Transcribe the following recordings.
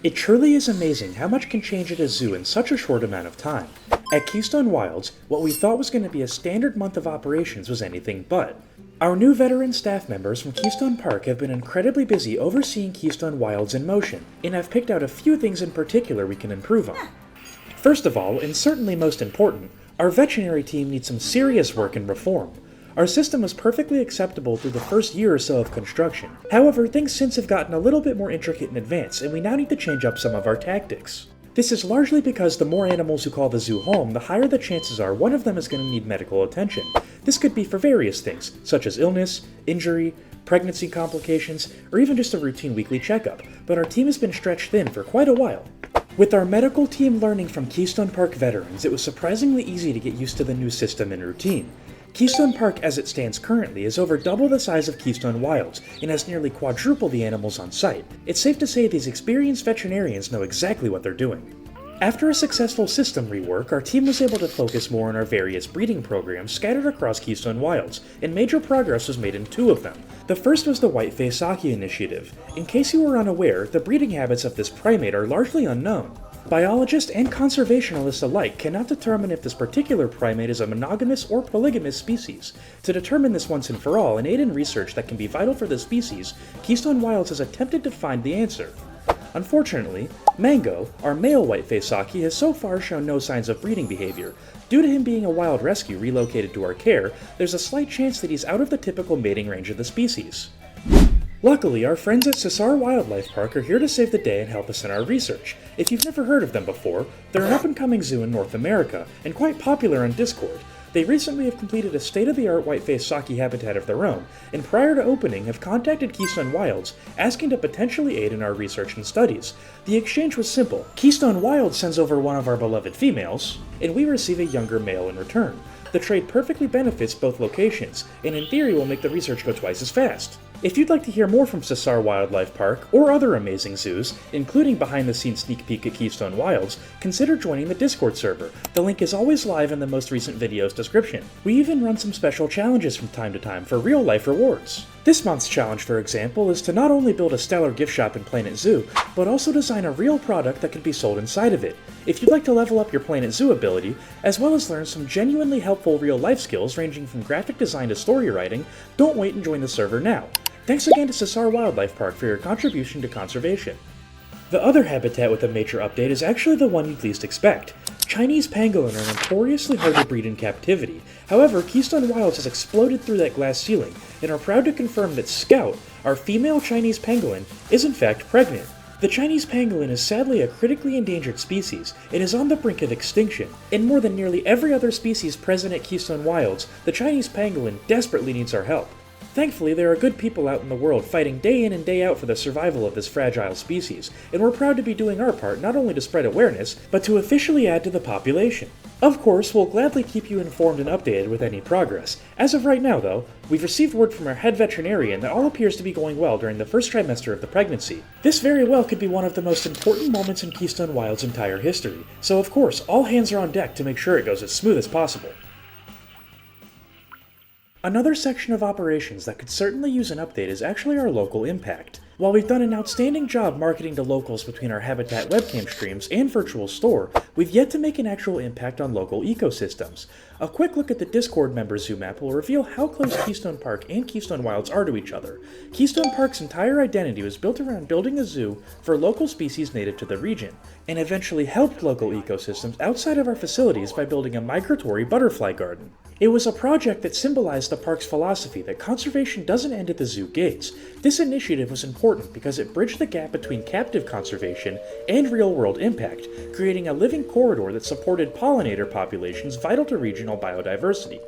It truly is amazing how much can change at a zoo in such a short amount of time. At Keystone Wilds, what we thought was going to be a standard month of operations was anything but. Our new veteran staff members from Keystone Park have been incredibly busy overseeing Keystone Wilds in motion, and have picked out a few things in particular we can improve on. First of all, and certainly most important, our veterinary team needs some serious work and reform. Our system was perfectly acceptable through the first year or so of construction. However, things since have gotten a little bit more intricate in advance, and we now need to change up some of our tactics. This is largely because the more animals who call the zoo home, the higher the chances are one of them is going to need medical attention. This could be for various things, such as illness, injury, pregnancy complications, or even just a routine weekly checkup, but our team has been stretched thin for quite a while. With our medical team learning from Keystone Park veterans, it was surprisingly easy to get used to the new system and routine. Keystone Park as it stands currently is over double the size of Keystone Wilds and has nearly quadruple the animals on site. It's safe to say these experienced veterinarians know exactly what they're doing. After a successful system rework, our team was able to focus more on our various breeding programs scattered across Keystone Wilds, and major progress was made in two of them. The first was the white-faced acacia initiative. In case you were unaware, the breeding habits of this primate are largely unknown. Biologists and conservationists alike cannot determine if this particular primate is a monogamous or polygamous species. To determine this once and for all and aid in research that can be vital for the species, Keystone Wilds has attempted to find the answer. Unfortunately, Mango, our male white-faced saki, has so far shown no signs of breeding behavior. Due to him being a wild rescue relocated to our care, there's a slight chance that he's out of the typical mating range of the species. Luckily, our friends at Savannah Wildlife Park are here to save the day and help us in our research. If you've never heard of them before, they're an up-and-coming zoo in North America, and quite popular on Discord. They recently have completed a state-of-the-art white-faced saki habitat of their own, and prior to opening have contacted Keystone Wilds, asking to potentially aid in our research and studies. The exchange was simple. Keystone Wilds sends over one of our beloved females, and we receive a younger male in return. The trade perfectly benefits both locations, and in theory will make the research go twice as fast. If you'd like to hear more from Savannah Wildlife Park, or other amazing zoos, including behind-the-scenes sneak peek at Keystone Wilds, consider joining the Discord server. The link is always live in the most recent video's description. We even run some special challenges from time to time for real-life rewards. This month's challenge, for example, is to not only build a stellar gift shop in Planet Zoo, but also design a real product that can be sold inside of it. If you'd like to level up your Planet Zoo ability, as well as learn some genuinely helpful real-life skills ranging from graphic design to story writing, don't wait and join the server now. Thanks again to Savannah Wildlife Park for your contribution to conservation. The other habitat with a major update is actually the one you'd least expect. Chinese pangolin are notoriously hard to breed in captivity. However, Keystone Wilds has exploded through that glass ceiling, and are proud to confirm that Scout, our female Chinese pangolin, is in fact pregnant. The Chinese pangolin is sadly a critically endangered species, and is on the brink of extinction. In more than nearly every other species present at Keystone Wilds, the Chinese pangolin desperately needs our help. Thankfully, there are good people out in the world fighting day in and day out for the survival of this fragile species, and we're proud to be doing our part not only to spread awareness, but to officially add to the population. Of course, we'll gladly keep you informed and updated with any progress. As of right now, though, we've received word from our head veterinarian that all appears to be going well during the first trimester of the pregnancy. This very well could be one of the most important moments in Keystone Wilds' entire history, so of course, all hands are on deck to make sure it goes as smooth as possible. Another section of operations that could certainly use an update is actually our local impact. While we've done an outstanding job marketing to locals between our Habitat webcam streams and virtual store, we've yet to make an actual impact on local ecosystems. A quick look at the Discord member zoo map will reveal how close Keystone Park and Keystone Wilds are to each other. Keystone Park's entire identity was built around building a zoo for local species native to the region, and eventually helped local ecosystems outside of our facilities by building a migratory butterfly garden. It was a project that symbolized the park's philosophy that conservation doesn't end at the zoo gates. This initiative was important because it bridged the gap between captive conservation and real-world impact, creating a living corridor that supported pollinator populations vital to regional biodiversity.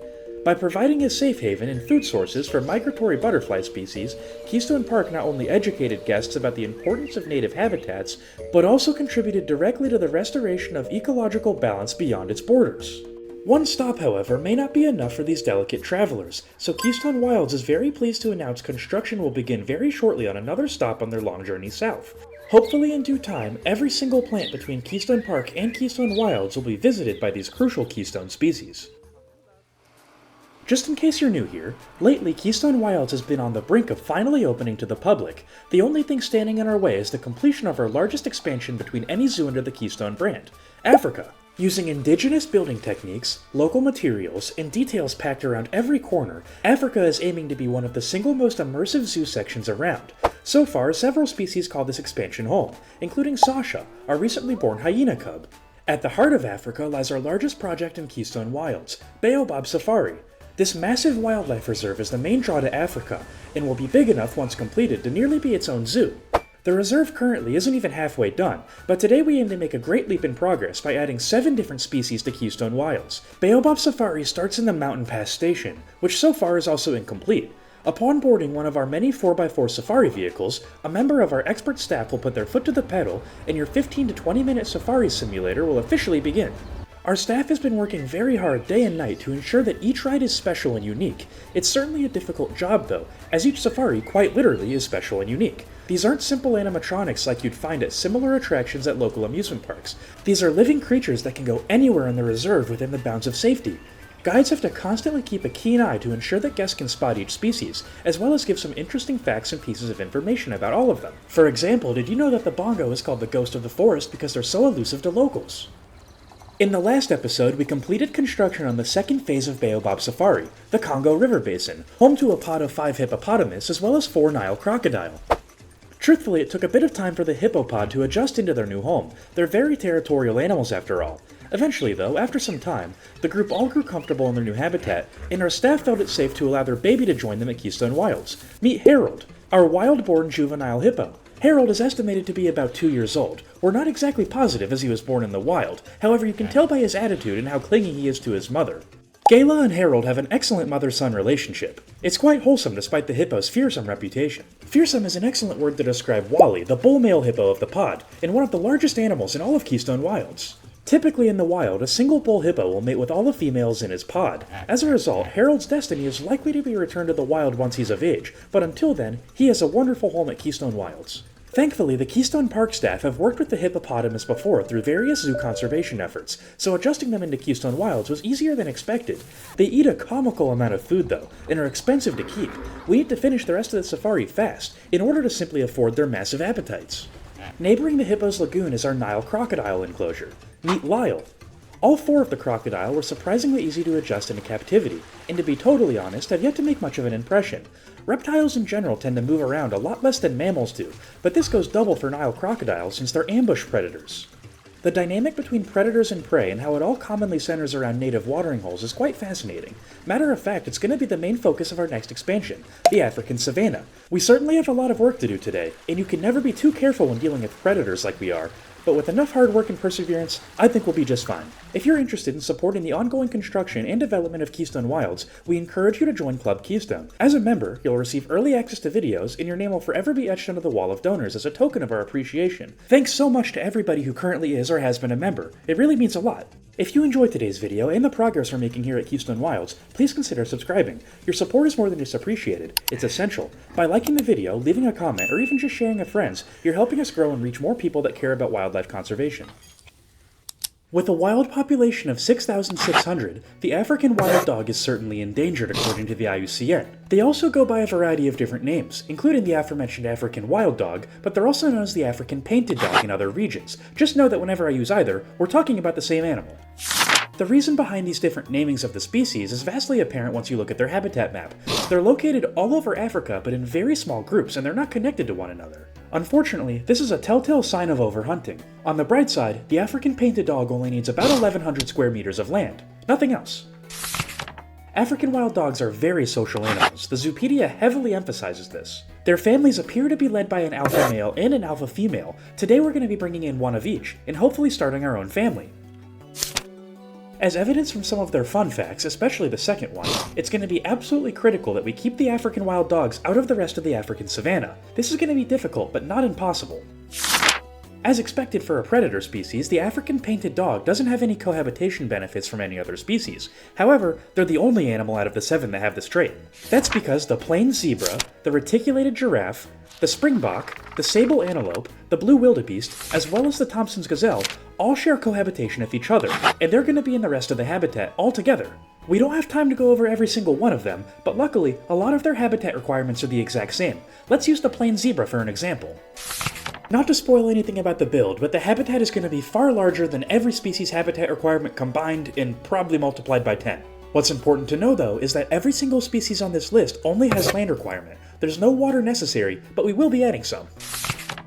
By providing a safe haven and food sources for migratory butterfly species, Keystone Park not only educated guests about the importance of native habitats, but also contributed directly to the restoration of ecological balance beyond its borders. One stop, however, may not be enough for these delicate travelers, so Keystone Wilds is very pleased to announce construction will begin very shortly on another stop on their long journey south. Hopefully in due time, every single plant between Keystone Park and Keystone Wilds will be visited by these crucial keystone species. Just in case you're new here, lately Keystone Wilds has been on the brink of finally opening to the public. The only thing standing in our way is the completion of our largest expansion between any zoo under the Keystone brand, Africa. Using indigenous building techniques, local materials, and details packed around every corner, Africa is aiming to be one of the single most immersive zoo sections around. So far, several species call this expansion home, including Sasha, our recently born hyena cub. At the heart of Africa lies our largest project in Keystone Wilds, Baobab Safari. This massive wildlife reserve is the main draw to Africa, and will be big enough once completed to nearly be its own zoo. The reserve currently isn't even halfway done, but today we aim to make a great leap in progress by adding 7 different species to Keystone Wilds. Baobab Safari starts in the Mountain Pass station, which so far is also incomplete. Upon boarding one of our many 4x4 safari vehicles, a member of our expert staff will put their foot to the pedal, and your 15 to 20 minute safari simulator will officially begin. Our staff has been working very hard day and night to ensure that each ride is special and unique. It's certainly a difficult job though, as each safari quite literally is special and unique. These aren't simple animatronics like you'd find at similar attractions at local amusement parks. These are living creatures that can go anywhere in the reserve within the bounds of safety. Guides have to constantly keep a keen eye to ensure that guests can spot each species, as well as give some interesting facts and pieces of information about all of them. For example, did you know that the bongo is called the ghost of the forest because they're so elusive to locals? In the last episode, we completed construction on the second phase of Baobab Safari, the Congo River Basin, home to a pod of 5 hippopotamus as well as 4 Nile crocodile. Truthfully, it took a bit of time for the hippopod to adjust into their new home. They're very territorial animals after all. Eventually though, after some time, the group all grew comfortable in their new habitat, and our staff felt it safe to allow their baby to join them at Keystone Wilds. Meet Harold, our wild-born juvenile hippo. Harold is estimated to be about 2 years old. We're not exactly positive as he was born in the wild, however you can tell by his attitude and how clingy he is to his mother. Gayla and Harold have an excellent mother-son relationship. It's quite wholesome despite the hippo's fearsome reputation. Fearsome is an excellent word to describe Wally, the bull male hippo of the pod, and one of the largest animals in all of Keystone Wilds. Typically in the wild, a single bull hippo will mate with all the females in his pod. As a result, Harold's destiny is likely to be returned to the wild once he's of age, but until then, he has a wonderful home at Keystone Wilds. Thankfully, the Keystone Park staff have worked with the hippopotamus before through various zoo conservation efforts, so adjusting them into Keystone Wilds was easier than expected. They eat a comical amount of food though, and are expensive to keep. We need to finish the rest of the safari fast, in order to simply afford their massive appetites. Neighboring the hippo's lagoon is our Nile crocodile enclosure. Meet Lyle. All 4 of the crocodile were surprisingly easy to adjust into captivity, and to be totally honest, have yet to make much of an impression. Reptiles in general tend to move around a lot less than mammals do, but this goes double for Nile crocodiles since they're ambush predators. The dynamic between predators and prey and how it all commonly centers around native watering holes is quite fascinating. Matter of fact, it's going to be the main focus of our next expansion, the African Savannah. We certainly have a lot of work to do today, and you can never be too careful when dealing with predators like we are, but with enough hard work and perseverance, I think we'll be just fine. If you're interested in supporting the ongoing construction and development of Keystone Wilds, we encourage you to join Club Keystone. As a member, you'll receive early access to videos, and your name will forever be etched onto the wall of donors as a token of our appreciation. Thanks so much to everybody who currently is or has been a member. It really means a lot. If you enjoyed today's video and the progress we're making here at Keystone Wilds, please consider subscribing. Your support is more than just appreciated, it's essential. By liking the video, leaving a comment, or even just sharing with friends, you're helping us grow and reach more people that care about wildlife conservation. With a wild population of 6,600, the African wild dog is certainly endangered according to the IUCN. They also go by a variety of different names, including the aforementioned African wild dog, but they're also known as the African painted dog in other regions. Just know that whenever I use either, we're talking about the same animal. The reason behind these different namings of the species is vastly apparent once you look at their habitat map. They're located all over Africa, but in very small groups, and they're not connected to one another. Unfortunately, this is a telltale sign of overhunting. On the bright side, the African painted dog only needs about 1,100 square meters of land. Nothing else. African wild dogs are very social animals. The Zoopedia heavily emphasizes this. Their families appear to be led by an alpha male and an alpha female. Today we're going to be bringing in one of each, and hopefully starting our own family. As evidence from some of their fun facts, especially the second one, it's going to be absolutely critical that we keep the African wild dogs out of the rest of the African savanna. This is going to be difficult, but not impossible. As expected for a predator species, the African painted dog doesn't have any cohabitation benefits from any other species. However, they're the only animal out of the 7 that have this trait. That's because the plain zebra, the reticulated giraffe, the springbok, the sable antelope, the blue wildebeest, as well as the Thomson's gazelle all share cohabitation with each other, and they're going to be in the rest of the habitat altogether. We don't have time to go over every single one of them, but luckily, a lot of their habitat requirements are the exact same. Let's use the plain zebra for an example. Not to spoil anything about the build, but the habitat is going to be far larger than every species' habitat requirement combined and probably multiplied by 10. What's important to know though is that every single species on this list only has land requirement. There's no water necessary, but we will be adding some.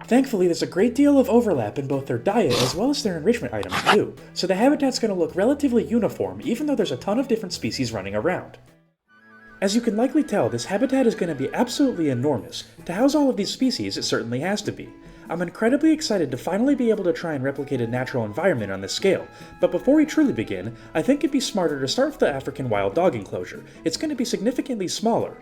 Thankfully, there's a great deal of overlap in both their diet as well as their enrichment items too, so the habitat's going to look relatively uniform even though there's a ton of different species running around. As you can likely tell, this habitat is going to be absolutely enormous. To house all of these species, it certainly has to be. I'm incredibly excited to finally be able to try and replicate a natural environment on this scale, but before we truly begin, I think it'd be smarter to start with the African wild dog enclosure. It's going to be significantly smaller.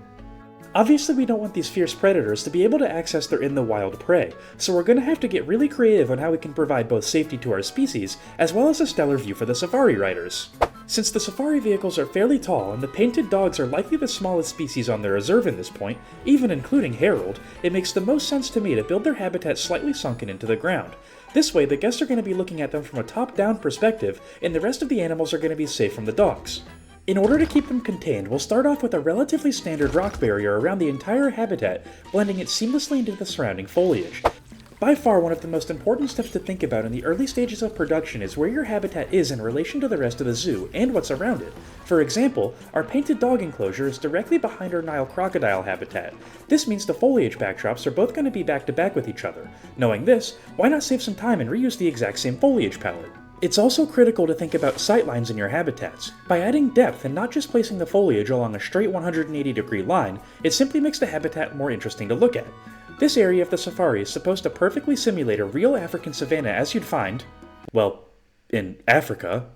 Obviously we don't want these fierce predators to be able to access their in-the-wild prey, so we're going to have to get really creative on how we can provide both safety to our species, as well as a stellar view for the safari riders. Since the safari vehicles are fairly tall and the painted dogs are likely the smallest species on the reserve in this point, even including Harold, it makes the most sense to me to build their habitat slightly sunken into the ground. This way the guests are going to be looking at them from a top-down perspective, and the rest of the animals are going to be safe from the dogs. In order to keep them contained, we'll start off with a relatively standard rock barrier around the entire habitat, blending it seamlessly into the surrounding foliage. By far, one of the most important steps to think about in the early stages of production is where your habitat is in relation to the rest of the zoo and what's around it. For example, our painted dog enclosure is directly behind our Nile crocodile habitat. This means the foliage backdrops are both going to be back to back with each other. Knowing this, why not save some time and reuse the exact same foliage palette? It's also critical to think about sightlines in your habitats. By adding depth and not just placing the foliage along a straight 180-degree line, it simply makes the habitat more interesting to look at. This area of the safari is supposed to perfectly simulate a real African savanna as you'd find, well, in Africa.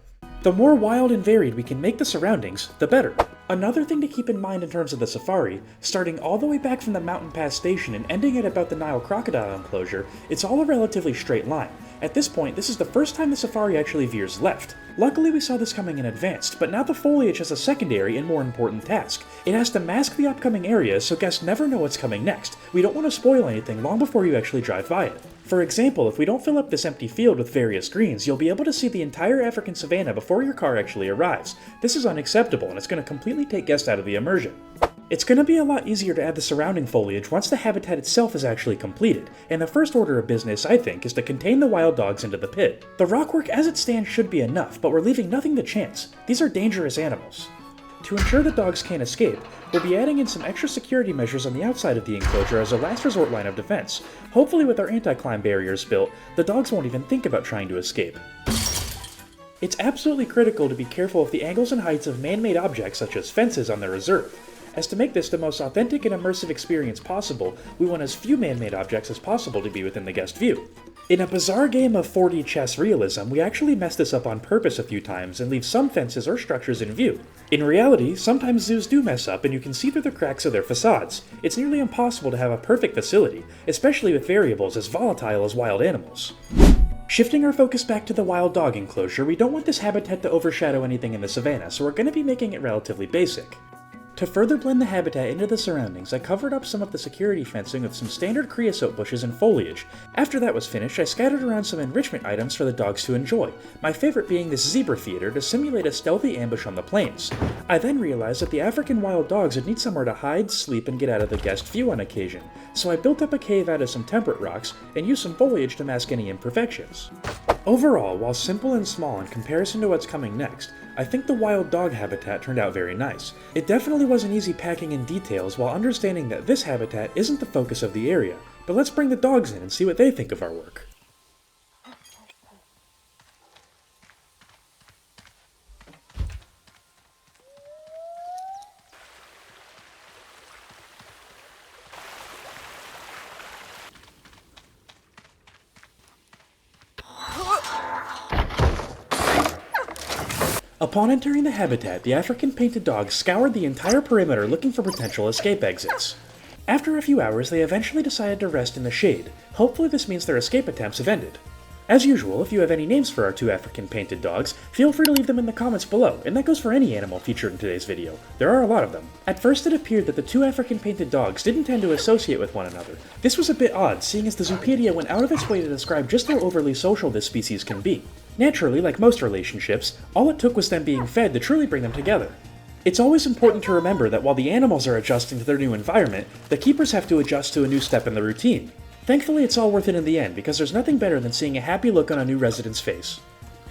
The more wild and varied we can make the surroundings, the better. Another thing to keep in mind in terms of the safari, starting all the way back from the Mountain Pass station and ending at about the Nile crocodile enclosure, it's all a relatively straight line. At this point, this is the first time the safari actually veers left. Luckily we saw this coming in advance, but now the foliage has a secondary and more important task. It has to mask the upcoming areas so guests never know what's coming next. We don't want to spoil anything long before you actually drive by it. For example, if we don't fill up this empty field with various greens, you'll be able to see the entire African savanna before your car actually arrives. This is unacceptable and it's going to completely take guests out of the immersion. It's going to be a lot easier to add the surrounding foliage once the habitat itself is actually completed, and the first order of business, I think, is to contain the wild dogs into the pit. The rockwork as it stands should be enough, but we're leaving nothing to chance. These are dangerous animals. To ensure the dogs can't escape, we'll be adding in some extra security measures on the outside of the enclosure as a last resort line of defense. Hopefully with our anti-climb barriers built, the dogs won't even think about trying to escape. It's absolutely critical to be careful of the angles and heights of man-made objects such as fences on the reserve. As to make this the most authentic and immersive experience possible, we want as few man-made objects as possible to be within the guest view. In a bizarre game of 4D chess realism, we actually mess this up on purpose a few times and leave some fences or structures in view. In reality, sometimes zoos do mess up and you can see through the cracks of their facades. It's nearly impossible to have a perfect facility, especially with variables as volatile as wild animals. Shifting our focus back to the wild dog enclosure, we don't want this habitat to overshadow anything in the savanna, so we're going to be making it relatively basic. To further blend the habitat into the surroundings, I covered up some of the security fencing with some standard creosote bushes and foliage. After that was finished, I scattered around some enrichment items for the dogs to enjoy, my favorite being this zebra theater to simulate a stealthy ambush on the plains. I then realized that the African wild dogs would need somewhere to hide, sleep, and get out of the guest view on occasion, so I built up a cave out of some temperate rocks and used some foliage to mask any imperfections. Overall, while simple and small in comparison to what's coming next, I think the wild dog habitat turned out very nice. It definitely wasn't easy packing in details while understanding that this habitat isn't the focus of the area, but let's bring the dogs in and see what they think of our work. Upon entering the habitat, the African painted dogs scoured the entire perimeter looking for potential escape exits. After a few hours, they eventually decided to rest in the shade. Hopefully this means their escape attempts have ended. As usual, if you have any names for our two African painted dogs, feel free to leave them in the comments below, and that goes for any animal featured in today's video. There are a lot of them. At first it appeared that the two African painted dogs didn't tend to associate with one another. This was a bit odd, seeing as the Zoopedia went out of its way to describe just how overly social this species can be. Naturally, like most relationships, all it took was them being fed to truly bring them together. It's always important to remember that while the animals are adjusting to their new environment, the keepers have to adjust to a new step in the routine. Thankfully, it's all worth it in the end, because there's nothing better than seeing a happy look on a new resident's face.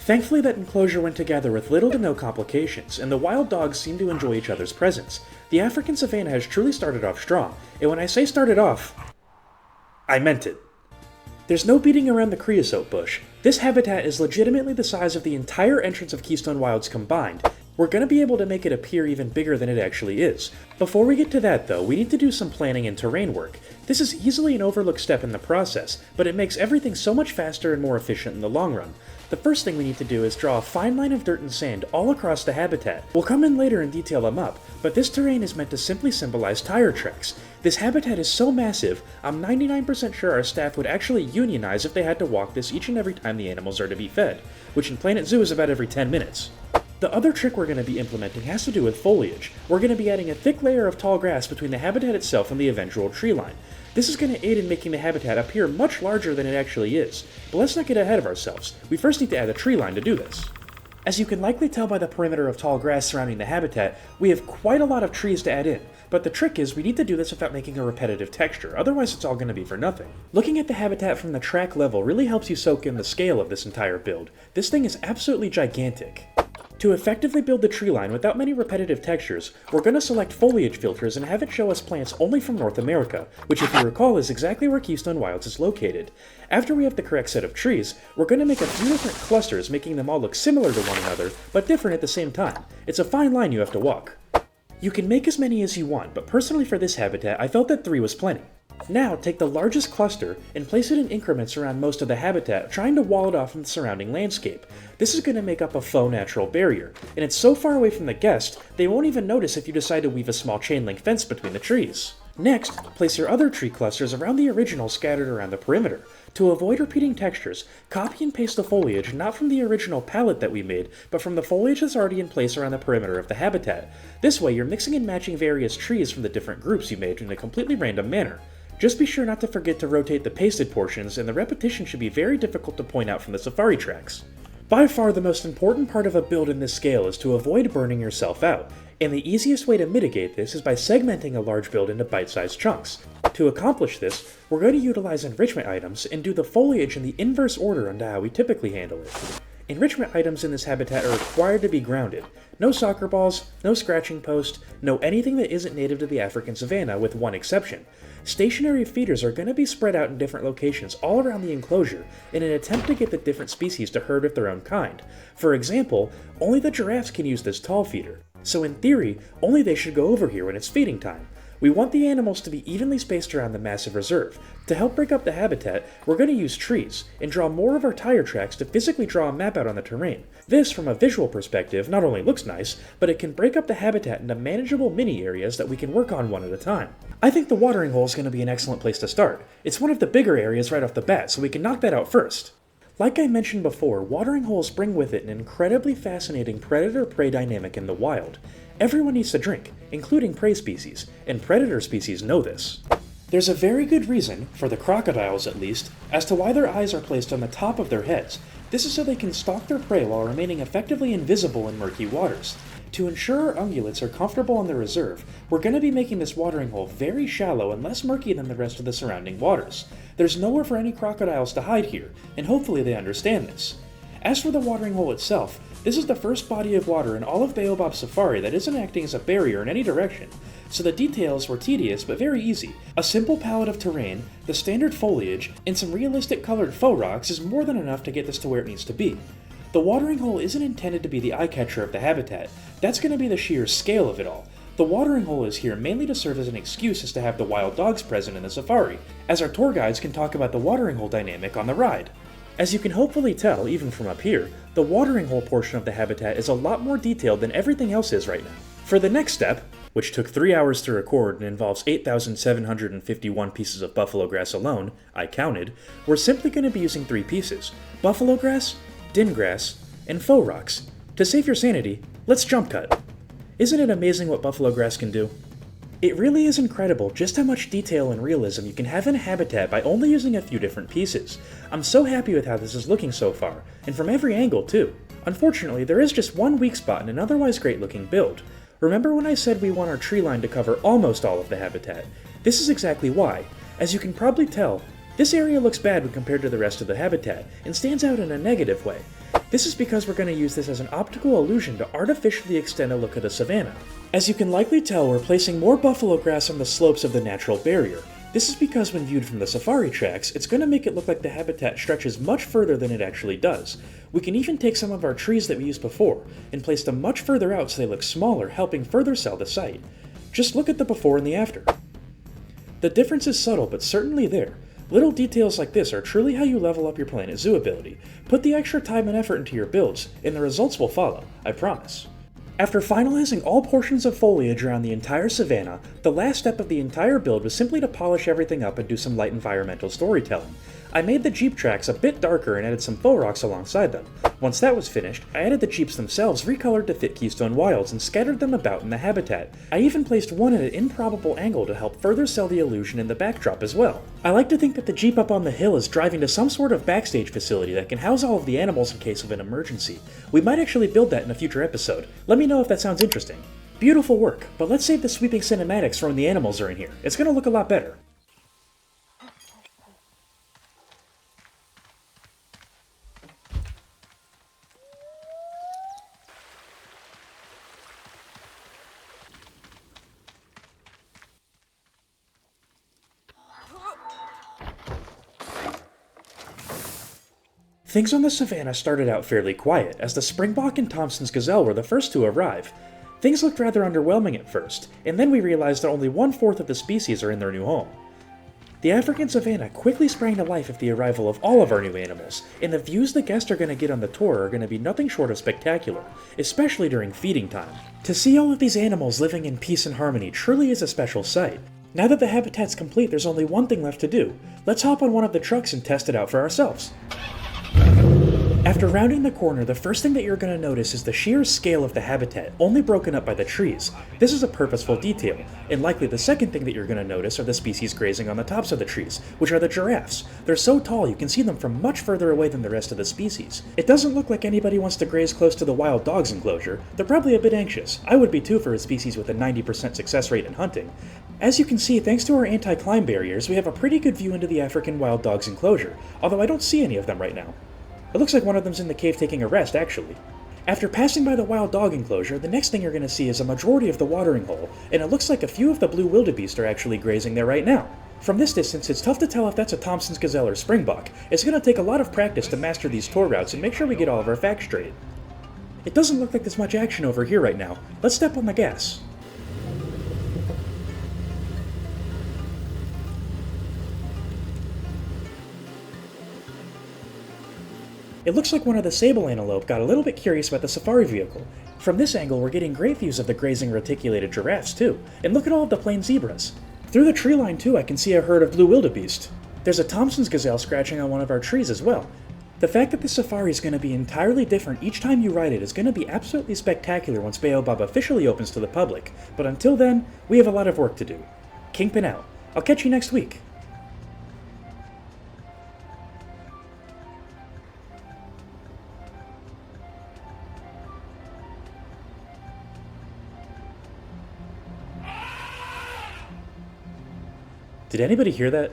Thankfully, that enclosure went together with little to no complications, and the wild dogs seem to enjoy each other's presence. The African savanna has truly started off strong, and when I say started off, I meant it. There's no beating around the creosote bush. This habitat is legitimately the size of the entire entrance of Keystone Wilds combined. We're going to be able to make it appear even bigger than it actually is. Before we get to that though, we need to do some planning and terrain work. This is easily an overlooked step in the process, but it makes everything so much faster and more efficient in the long run. The first thing we need to do is draw a fine line of dirt and sand all across the habitat. We'll come in later and detail them up, but this terrain is meant to simply symbolize tire tracks. This habitat is so massive, I'm 99% sure our staff would actually unionize if they had to walk this each and every time the animals are to be fed, which in Planet Zoo is about every 10 minutes. The other trick we're going to be implementing has to do with foliage. We're going to be adding a thick layer of tall grass between the habitat itself and the eventual tree line. This is going to aid in making the habitat appear much larger than it actually is. But let's not get ahead of ourselves. We first need to add a tree line to do this. As you can likely tell by the perimeter of tall grass surrounding the habitat, we have quite a lot of trees to add in. But the trick is we need to do this without making a repetitive texture, otherwise it's all going to be for nothing. Looking at the habitat from the track level really helps you soak in the scale of this entire build. This thing is absolutely gigantic. To effectively build the tree line without many repetitive textures, we're going to select foliage filters and have it show us plants only from North America, which if you recall is exactly where Keystone Wilds is located. After we have the correct set of trees, we're going to make a few different clusters, making them all look similar to one another, but different at the same time. It's a fine line you have to walk. You can make as many as you want, but personally for this habitat, I felt that 3 was plenty. Now, take the largest cluster and place it in increments around most of the habitat, trying to wall it off from the surrounding landscape. This is going to make up a faux natural barrier, and it's so far away from the guest, they won't even notice if you decide to weave a small chain link fence between the trees. Next, place your other tree clusters around the original scattered around the perimeter. To avoid repeating textures, copy and paste the foliage not from the original palette that we made, but from the foliage that's already in place around the perimeter of the habitat. This way, you're mixing and matching various trees from the different groups you made in a completely random manner. Just be sure not to forget to rotate the pasted portions, and the repetition should be very difficult to point out from the safari tracks. By far the most important part of a build in this scale is to avoid burning yourself out, and the easiest way to mitigate this is by segmenting a large build into bite-sized chunks. To accomplish this, we're going to utilize enrichment items and do the foliage in the inverse order onto how we typically handle it. Enrichment items in this habitat are required to be grounded. No soccer balls, no scratching post, no anything that isn't native to the African savanna, with one exception. Stationary feeders are going to be spread out in different locations all around the enclosure in an attempt to get the different species to herd with their own kind. For example, only the giraffes can use this tall feeder, so in theory, only they should go over here when it's feeding time. We want the animals to be evenly spaced around the massive reserve. To help break up the habitat, we're going to use trees, and draw more of our tire tracks to physically draw a map out on the terrain. This, from a visual perspective, not only looks nice, but it can break up the habitat into manageable mini areas that we can work on one at a time. I think the watering hole is going to be an excellent place to start. It's one of the bigger areas right off the bat, so we can knock that out first. Like I mentioned before, watering holes bring with it an incredibly fascinating predator-prey dynamic in the wild. Everyone needs to drink, including prey species, and predator species know this. There's a very good reason, for the crocodiles at least, as to why their eyes are placed on the top of their heads. This is so they can stalk their prey while remaining effectively invisible in murky waters. To ensure our ungulates are comfortable in the reserve, we're going to be making this watering hole very shallow and less murky than the rest of the surrounding waters. There's nowhere for any crocodiles to hide here, and hopefully they understand this. As for the watering hole itself, this is the first body of water in all of Baobab Safari that isn't acting as a barrier in any direction, so the details were tedious but very easy. A simple palette of terrain, the standard foliage, and some realistic colored faux rocks is more than enough to get this to where it needs to be. The watering hole isn't intended to be the eye-catcher of the habitat, that's going to be the sheer scale of it all. The watering hole is here mainly to serve as an excuse as to have the wild dogs present in the safari, as our tour guides can talk about the watering hole dynamic on the ride. As you can hopefully tell, even from up here, the watering hole portion of the habitat is a lot more detailed than everything else is right now. For the next step, which took 3 hours to record and involves 8,751 pieces of buffalo grass alone, I counted, we're simply going to be using 3 pieces: buffalo grass, din grass, and faux rocks. To save your sanity, let's jump cut. Isn't it amazing what buffalo grass can do? It really is incredible just how much detail and realism you can have in a habitat by only using a few different pieces. I'm so happy with how this is looking so far, and from every angle too. Unfortunately, there is just one weak spot in an otherwise great looking build. Remember when I said we want our tree line to cover almost all of the habitat? This is exactly why. As you can probably tell, this area looks bad when compared to the rest of the habitat, and stands out in a negative way. This is because we're going to use this as an optical illusion to artificially extend a look at the savanna. As you can likely tell, we're placing more buffalo grass on the slopes of the natural barrier. This is because when viewed from the safari tracks, it's going to make it look like the habitat stretches much further than it actually does. We can even take some of our trees that we used before, and place them much further out so they look smaller, helping further sell the site. Just look at the before and the after. The difference is subtle, but certainly there. Little details like this are truly how you level up your Planet Zoo ability. Put the extra time and effort into your builds, and the results will follow, I promise. After finalizing all portions of foliage around the entire savanna, the last step of the entire build was simply to polish everything up and do some light environmental storytelling. I made the Jeep tracks a bit darker and added some faux rocks alongside them. Once that was finished, I added the Jeeps themselves recolored to fit Keystone Wilds and scattered them about in the habitat. I even placed one at an improbable angle to help further sell the illusion in the backdrop as well. I like to think that the Jeep up on the hill is driving to some sort of backstage facility that can house all of the animals in case of an emergency. We might actually build that in a future episode. Let me know if that sounds interesting. Beautiful work, but let's save the sweeping cinematics for when the animals are in here. It's gonna look a lot better. Things on the savanna started out fairly quiet, as the springbok and Thomson's gazelle were the first to arrive. Things looked rather underwhelming at first, and then we realized that only 1/4 of the species are in their new home. The African savanna quickly sprang to life with the arrival of all of our new animals, and the views the guests are going to get on the tour are going to be nothing short of spectacular, especially during feeding time. To see all of these animals living in peace and harmony truly is a special sight. Now that the habitat's complete, there's only one thing left to do. Let's hop on one of the trucks and test it out for ourselves. After rounding the corner, the first thing that you're going to notice is the sheer scale of the habitat, only broken up by the trees. This is a purposeful detail, and likely the second thing that you're going to notice are the species grazing on the tops of the trees, which are the giraffes. They're so tall you can see them from much further away than the rest of the species. It doesn't look like anybody wants to graze close to the wild dogs enclosure. They're probably a bit anxious. I would be too for a species with a 90% success rate in hunting. As you can see, thanks to our anti-climb barriers, we have a pretty good view into the African wild dogs enclosure, although I don't see any of them right now. It looks like one of them's in the cave taking a rest, actually. After passing by the wild dog enclosure, the next thing you're going to see is a majority of the watering hole, and it looks like a few of the blue wildebeest are actually grazing there right now. From this distance, it's tough to tell if that's a Thomson's gazelle or springbok. It's going to take a lot of practice to master these tour routes and make sure we get all of our facts straight. It doesn't look like there's much action over here right now. Let's step on the gas. It looks like one of the sable antelope got a little bit curious about the safari vehicle. From this angle, we're getting great views of the grazing reticulated giraffes too, and look at all of the plain zebras. Through the tree line too, I can see a herd of blue wildebeest. There's a Thomson's gazelle scratching on one of our trees as well. The fact that this safari is going to be entirely different each time you ride it is going to be absolutely spectacular once Baobab officially opens to the public, but until then, we have a lot of work to do. Kingpin out. I'll catch you next week. Did anybody hear that?